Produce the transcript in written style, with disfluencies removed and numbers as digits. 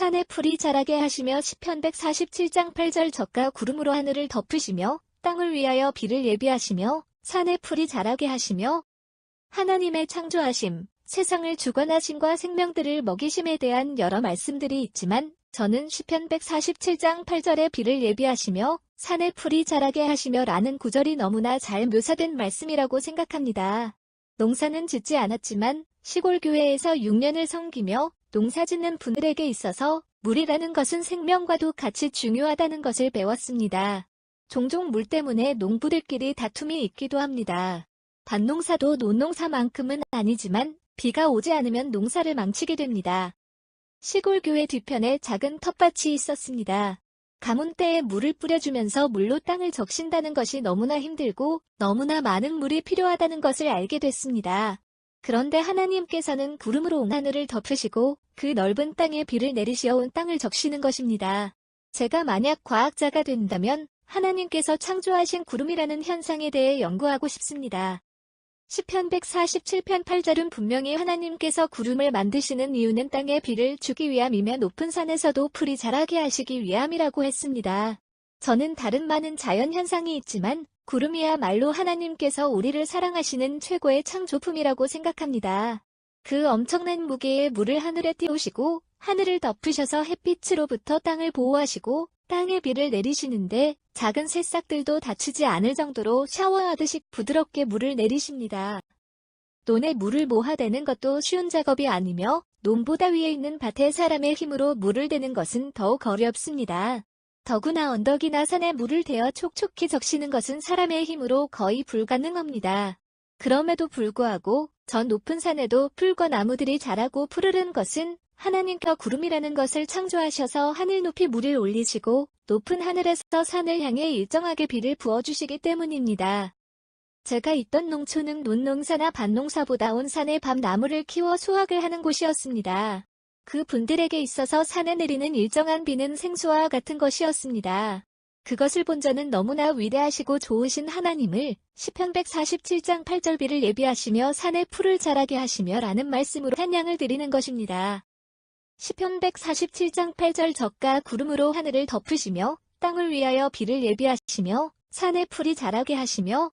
산에 풀이 자라게 하시며 시편 147장 8절 젖과 구름으로 하늘을 덮으시며 땅을 위하여 비를 예비하시며 산에 풀이 자라게 하시며 하나님의 창조하심, 세상을 주관하심과 생명들을 먹이심에 대한 여러 말씀들이 있지만 저는 시편 147장 8절에 비를 예비하시며 산에 풀이 자라게 하시며 라는 구절이 너무나 잘 묘사된 말씀이라고 생각합니다. 농사는 짓지 않았지만 시골 교회에서 6년을 섬기며 농사짓는 분들에게 있어서 물이라는 것은 생명과도 같이 중요하다는 것을 배웠습니다. 종종 물 때문에 농부들끼리 다툼이 있기도 합니다. 밭농사도 논농사만큼은 아니지만 비가 오지 않으면 농사를 망치게 됩니다. 시골 교회 뒤편에 작은 텃밭이 있었습니다. 가뭄 때에 물을 뿌려주면서 물로 땅을 적신다는 것이 너무나 힘들고 너무나 많은 물이 필요하다는 것을 알게 됐습니다. 그런데 하나님께서는 구름으로 온 하늘을 덮으시고 그 넓은 땅에 비를 내리시어 온 땅을 적시는 것입니다. 제가 만약 과학자가 된다면 하나님께서 창조하신 구름이라는 현상에 대해 연구하고 싶습니다. 시편 147편 8절은 분명히 하나님께서 구름을 만드시는 이유는 땅에 비를 주기 위함이며 높은 산에서도 풀이 자라게 하시기 위함이라고 했습니다. 저는 다른 많은 자연 현상이 있지만 구름이야말로 하나님께서 우리를 사랑하시는 최고의 창조품이라고 생각합니다. 그 엄청난 무게의 물을 하늘에 띄우시고 하늘을 덮으셔서 햇빛으로부터 땅을 보호하시고 땅에 비를 내리시는데 작은 새싹들도 다치지 않을 정도로 샤워하듯이 부드럽게 물을 내리십니다. 논에 물을 모아대는 것도 쉬운 작업이 아니며 논보다 위에 있는 밭에 사람의 힘으로 물을 대는 것은 더욱 어렵습니다. 더구나 언덕이나 산에 물을 대어 촉촉히 적시는 것은 사람의 힘으로 거의 불가능합니다. 그럼에도 불구하고 저 높은 산에도 풀과 나무들이 자라고 푸르른 것은 하나님께서 구름이라는 것을 창조하셔서 하늘 높이 물을 올리시고 높은 하늘에서 산을 향해 일정하게 비를 부어주시기 때문입니다. 제가 있던 농촌은 논농사나 밭농사보다 온 산에 밤나무를 키워 수확을 하는 곳이었습니다. 그 분들에게 있어서 산에 내리는 일정한 비는 생수와 같은 것이었습니다. 그것을 본 저는 너무나 위대하시고 좋으신 하나님을 시편 147장 8절 비를 예비하시며 산에 풀을 자라게 하시며 라는 말씀으로 찬양을 드리는 것입니다. 시편 147장 8절 젖과 구름으로 하늘을 덮으시며 땅을 위하여 비를 예비하시며 산에 풀이 자라게 하시며